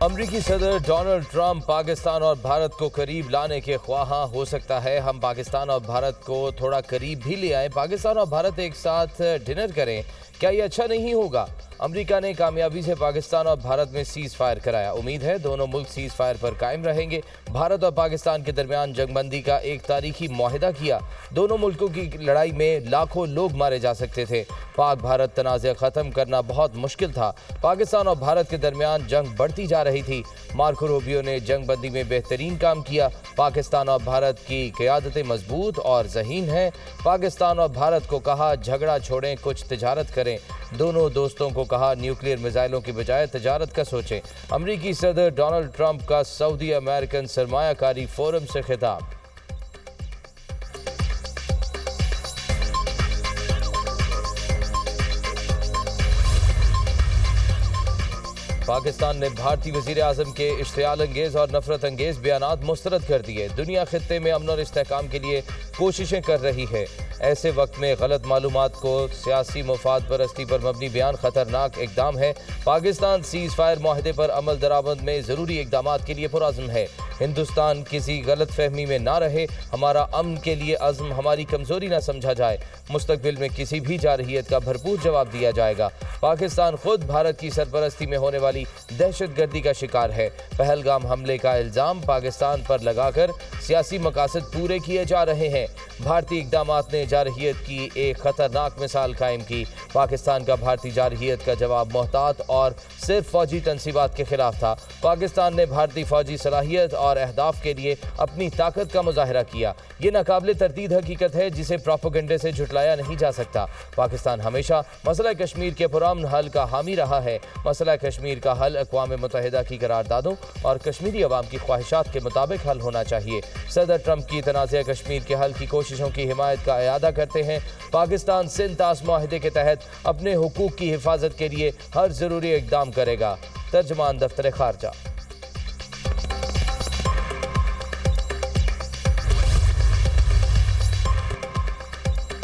अमरीकी सदर Donald Trump Pakistan और भारत को करीब लाने के ख्वाहां। हो सकता है हम पाकिस्तान और भारत को थोड़ा करीब भी ले आए। पाकिस्तान और भारत एक साथ डिनर करें, क्या ये अच्छा नहीं होगा? अमेरिका ने कामयाबी से पाकिस्तान और भारत में सीज फायर कराया। उम्मीद है दोनों मुल्क सीज फायर पर कायम रहेंगे। भारत और पाकिस्तान के दरमियान जंगबंदी का एक तारीखी मुआहिदा किया। दोनों मुल्कों की लड़ाई में लाखों लोग मारे जा सकते थे। पाक भारत तनाज़ा ख़त्म करना बहुत मुश्किल था। पाकिस्तान और भारत के दरमियान जंग बढ़ती जा रही थी। मार्को रूबियो ने जंगबंदी में बेहतरीन काम किया। पाकिस्तान और भारत की क़यादतें मजबूत और ज़हीन हैं। पाकिस्तान और भारत को कहा झगड़ा छोड़ें, कुछ तिजारत करें। दोनों दोस्तों को कहा न्यूक्लियर मिसाइलों की बजाय तिजारत का सोचें। अमरीकी सदर डोनाल्ड ट्रंप का सऊदी अमेरिकन सरमायाकारी फोरम से खिताब। पाकिस्तान ने भारतीय वज़ीर आज़म के इश्तियाल अंगेज़ और नफरत अंगेज़ बयानात मुस्तरद कर दिए। दुनिया खित्ते में अमन और इस्तेहकाम के लिए कोशिशें कर रही है। ऐसे वक्त में गलत मालूमात को सियासी मुफाद परस्ती पर मबनी बयान खतरनाक इकदाम है। पाकिस्तान सीज फायर माहदे पर अमल दरामद में ज़रूरी इकदामात के लिए पुरअज़्म है। हिंदुस्तान किसी गलत फहमी में ना रहे। हमारा अमन के लिए अज़्म हमारी कमज़ोरी ना समझा जाए। मुस्तकबिल में किसी भी जारहियत का भरपूर जवाब दिया जाएगा। पाकिस्तान खुद भारत की सरपरस्ती में होने वाली दहशत गर्दी का शिकार है। पहलगाम हमले का इल्ज़ाम पाकिस्तान पर लगाकर सियासी मकासद पूरे किए जा रहे हैं। भारतीय इक़दामात ने जारहियत की एक ख़तरनाक मिसाल कायम की। पाकिस्तान का भारतीय जारहियत का जवाब मोहतात और सिर्फ फ़ौजी तनसीबात के खिलाफ था। पाकिस्तान ने भारतीय फ़ौजी सलाहियत और अहदाफ के लिए अपनी ताकत का मुजाहरा किया। ये नाकाबिले तरदीद हकीकत है जिसे प्रोपेगेंडे से झुटलाया नहीं जा सकता। पाकिस्तान हमेशा मसला कश्मीर के पुरअमन हल का हामी रहा है। मसला कश्मीर का हल अक़वाम मुत्तहिदा की करारदादों और कश्मीरी अवाम की ख्वाहिशात के मुताबिक हल होना चाहिए। सदर ट्रंप की तनाज़ा कश्मीर के हल की कोशिशों की हिमायत का इयादा करते हैं। पाकिस्तान सिंध तास मुआहिदे के तहत अपने हुकूक की हिफाजत के लिए हर ज़रूरी इक़दाम करेगा। तर्जमान दफ्तर खारजा।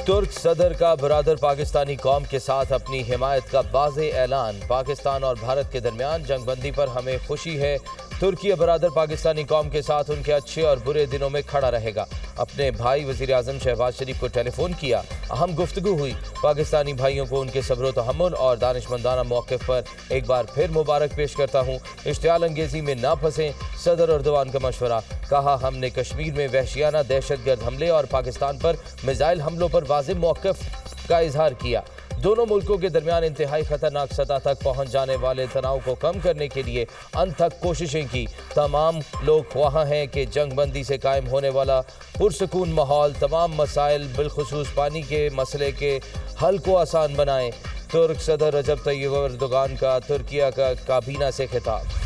तुर्क सदर का बरादर पाकिस्तानी कौम के साथ अपनी हिमायत का वाज़े ऐलान। पाकिस्तान और भारत के दरमियान जंगबंदी पर हमें खुशी है। तुर्की बरादर पाकिस्तानी कौम के साथ उनके अच्छे और बुरे दिनों में खड़ा रहेगा। अपने भाई वज़ीर आज़म शहबाज शरीफ को टेलीफोन किया, अहम गुफ्तगू हुई। पाकिस्तानी भाइयों को उनके सब्र तहम्मुल और दानिशमंदाना मौक़िफ़ पर एक बार फिर मुबारक पेश करता हूँ। इश्तियाल अंगेज़ी में ना फंसें, सदर एर्दोगान का मशवरा। कहा हमने कश्मीर में वहशियाना दहशतगर्द हमले और पाकिस्तान पर मिसाइल हमलों पर वाज़ेह मौक़िफ़ का इजहार किया। दोनों मुल्कों के दरमियान इंतहाई खतरनाक सतह तक पहुंच जाने वाले तनाव को कम करने के लिए अनथक कोशिशें की। तमाम लोग ख्वाह हैं कि जंगबंदी से कायम होने वाला पुरसकून माहौल तमाम मसाइल बिलखुसूस पानी के मसले के हल को आसान बनाएं। तुर्क सदर रजब तय्यब एर्दोगान का तुर्किया का काबीना से खिताब।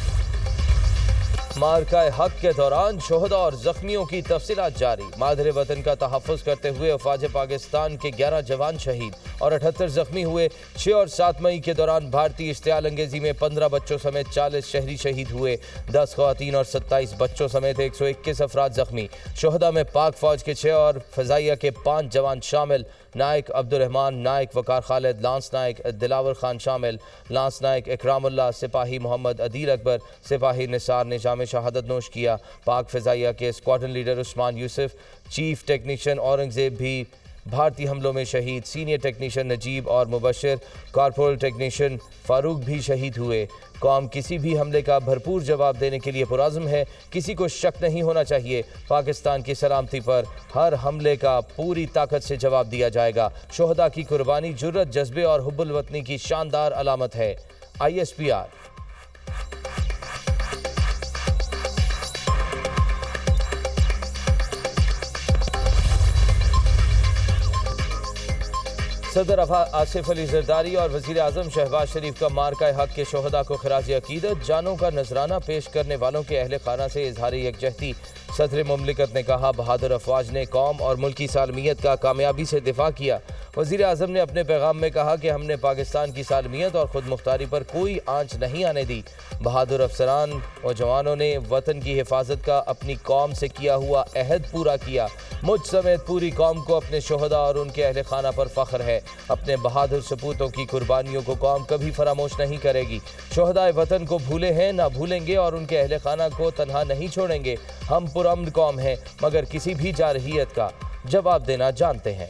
मार्का हक के दौरान शोहदा और जख्मियों की तफसीलात जारी। मादरे वतन का तहफ़्फ़ुज़ करते हुए अफ़वाज पाकिस्तान के 11 जवान शहीद और 78 जख्मी हुए। 6 और 7 मई के दौरान भारतीय इश्तियाल अंगेज़ी में 15 बच्चों समेत 40 शहरी शहीद हुए। 10 ख़वातीन और 27 बच्चों समेत 121 अफराद जख्मी। शोहदा में पाक फ़ौज के 6 और फ़ज़ाइया के 5 जवान शामिल। नायक अब्दुर्रहमान, नायक वकार खालिद, लांस नायक दिलावर खान शामिल। लांस नायक इकरामुल्लाह, सिपाही मोहम्मद अदील अकबर, सिपाही निसार ने जाम शहादत नोश किया। पाक फ़ज़ाइया के squadron leader Usman Yusuf, chief technician Aurangzeb भी भारतीय हमलों में शहीद। सीनियर टेक्नीशियन नजीब और मुबशर, कॉर्पोरल टेक्नीशियन फ़ारूक भी शहीद हुए। कौम किसी भी हमले का भरपूर जवाब देने के लिए पुरअज़्म है। किसी को शक नहीं होना चाहिए, पाकिस्तान की सलामती पर हर हमले का पूरी ताकत से जवाब दिया जाएगा। शोहदा की कुर्बानी जुर्रत, जज्बे और हुब्बुल वतनी की शानदार अलामत है। ISPR। सदर आसिफ अली ज़रदारी और वज़ीर आज़म शहबाज शरीफ का मार्का हक के शोहदा को खिराज अकीदत। जानों का नजराना पेश करने वालों के अहल खाना से इजहार यकजहती। सदर मुमलिकत ने कहा, बहादुर अफवाज ने कौम और मुल्की सालमियत का कामयाबी से दिफा किया। वज़ीर आज़म ने अपने पैगाम में कहा कि हमने पाकिस्तान की सालमियत और खुद मुख्तारी पर कोई आंच नहीं आने दी। बहादुर अफसरान और जवानों ने वतन की हिफाजत का अपनी कौम से किया हुआ अहद पूरा किया। मुझ समेत पूरी कौम को अपने शोहदा और उनके अहले खाना पर फख्र है। अपने बहादुर सपूतों की कुर्बानियों को कौम कभी फरामोश नहीं करेगी। शोहदाए वतन को भूले हैं, ना भूलेंगे और उनके अहले खाना को तन्हा नहीं छोड़ेंगे। हम पुरअमन कौम हैं, मगर किसी भी जारहियत का जवाब देना जानते हैं।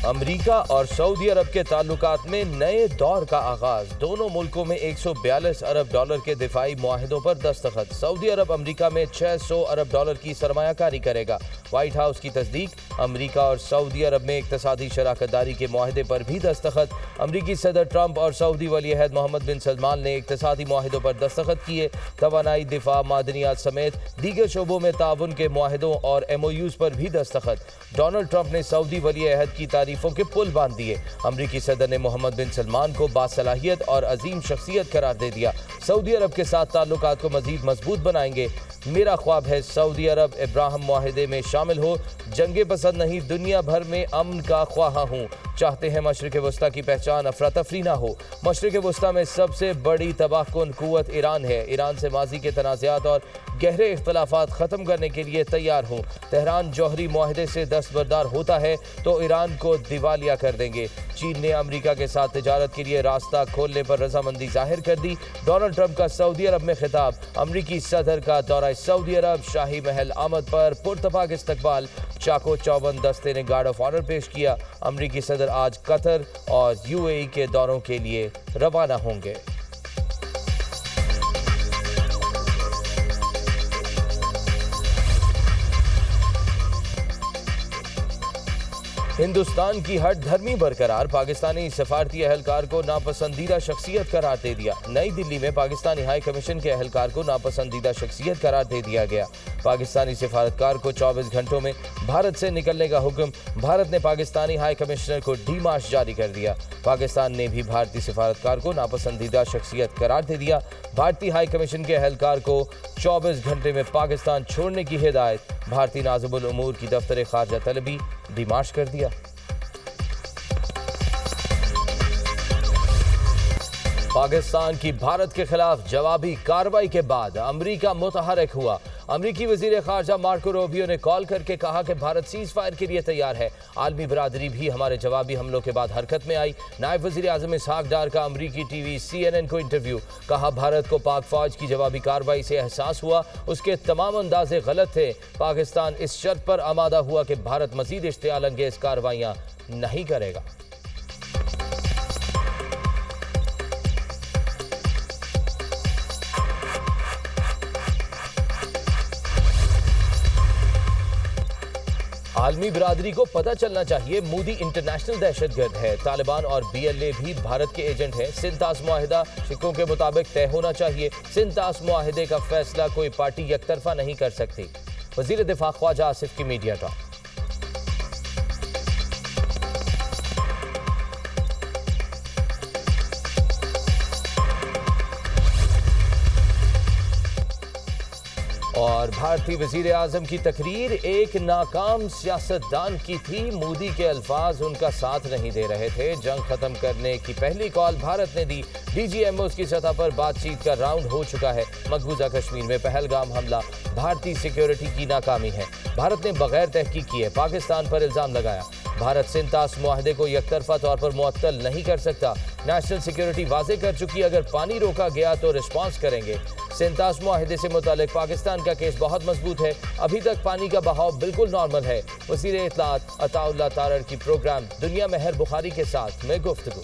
अमरीका और सऊदी अरब के ताल्लुकात में नए दौर का आगाज। दोनों मुल्कों में 142 अरब डॉलर के दिफाई मुआहिदों पर दस्तखत। सऊदी अरब अमरीका में 600 अरब डॉलर की सरमायाकारी करेगा। व्हाइट हाउस की तस्दीक। अमरीका और सऊदी अरब में इक्तसादी शराकतदारी के मुआहिदे पर भी दस्तखत। अमरीकी सदर ट्रंप और सऊदी वली अहद मोहम्मद बिन सलमान ने इक्तसादी मुआहिदों पर दस्तखत किए। तवानाई, दिफा, मादनियात समेत दीगर शोबों में ताउन के मुआहिदों और MOUs पर भी दस्तखत। डोनाल्ड ट्रंप ने सऊदी वली अहद की तारीफों के पुल बांध दिए। अमरीकी सदर ने मोहम्मद बिन सलमान को बासलाहियत और अजीम शख्सियत करार दे दिया। सऊदी अरब के साथ ताल्लुकात को मजीद मजबूत बनाएंगे। मेरा ख्वाब है सऊदी अरब इब्राहिम मुआहिदे में शामिल हो। जंगे पसंद नहीं, दुनिया भर में अमन का ख्वाहा हूँ। चाहते हैं मशरिक़ वस्ता की पहचान अफरा तफरी ना हो। मशरिक़ वस्ता में सबसे बड़ी तबाहकुन कुव्वत ईरान है। ईरान से माजी के तनाज़ात और गहरे इख्तलाफात ख़त्म करने के लिए तैयार हूँ। तेहरान जौहरी मुआहिदे से दस्तबरदार होता है तो ईरान को दिवालिया कर देंगे। चीन ने अमरीका के साथ तिजारत के लिए रास्ता खोलने पर रजामंदी जाहिर कर दी। डोनाल्ड ट्रंप का सऊदी अरब में खिताब। अमरीकी सदर का दौरा सऊदी अरब। शाही महल आमद पर पुरतपाक इस्तकबाल। चाको चौबंद दस्ते ने गार्ड ऑफ ऑनर पेश किया। अमरीकी सदर आज कतर और UAE के दौरों के लिए रवाना होंगे। हिंदुस्तान की हट धर्मी बरकरार। पाकिस्तानी सफारती अहलकार को नापसंदीदा शख्सियत करार दे दिया। नई दिल्ली में पाकिस्तानी हाई कमीशन के अहलकार को नापसंदीदा शख्सियत करार दे दिया गया। पाकिस्तानी सफारतकार को 24 घंटों में भारत से निकलने का हुक्म। भारत ने पाकिस्तानी हाई कमिश्नर को डीमार्श जारी कर दिया। पाकिस्तान ने भी भारतीय सफारतकार को नापसंदीदा शख्सियत करार दे दिया। भारतीय हाई कमीशन के अहलकार को 24 घंटे में पाकिस्तान छोड़ने की हिदायत। भारतीय नाज़िमुल उमूर की दफ्तर खारजा तलबी डीमार्श कर दिया। पाकिस्तान की भारत के खिलाफ जवाबी कार्रवाई के बाद अमरीका मुतहरक हुआ। अमरीकी वजीर खारजा मार्को रूबियो ने कॉल करके कहा कि भारत सीज फायर के लिए तैयार है। आलमी बरादरी भी हमारे जवाबी हमलों के बाद हरकत में आई। नायब वजीर आजम इसहाक डार का अमरीकी TV CNN को इंटरव्यू। कहा, भारत को पाक फौज की जवाबी कार्रवाई से एहसास हुआ, उसके तमाम अंदाजे गलत थे। पाकिस्तान इस शर्त पर आमादा हुआ कि भारत मजीद इश्तियाल अंगेज कार्रवाइयाँ नहीं करेगा। आलमी बरादरी को पता चलना चाहिए मोदी इंटरनेशनल दहशतगर्द है। तालिबान और BLA भी भारत के एजेंट हैं। सिंतास मुआहिदा शिकों के मुताबिक तय होना चाहिए। सिंतास मुआहिदे का फैसला कोई पार्टी यकतरफा नहीं कर सकती। वजीर दिफा ख्वाजा आसिफ की मीडिया टॉक। और भारतीय वजीर आजम की तकरीर एक नाकाम सियासतदान की थी। मोदी के अल्फाज उनका साथ नहीं दे रहे थे। जंग खत्म करने की पहली कॉल भारत ने दी। DGMOs की सतह पर बातचीत का राउंड हो चुका है। मकबूजा कश्मीर में पहलगाम हमला भारतीय सिक्योरिटी की नाकामी है। भारत ने बगैर तहकीक किए पाकिस्तान पर इल्जाम लगाया। भारत सिंतास मुआहदे को यकतरफा तौर पर मुअत्तल नहीं कर सकता। नेशनल सिक्योरिटी वाजे कर चुकी, अगर पानी रोका गया तो रिस्पॉन्स करेंगे। सिंतास मुआहदे से मुतालिक पाकिस्तान का केस बहुत मजबूत है। अभी तक पानी का बहाव बिल्कुल नॉर्मल है। वज़ीर इत्तलात अताउल्लाह तारड़ की प्रोग्राम दुनिया में हर बुखारी के साथ में गुफ्तगू।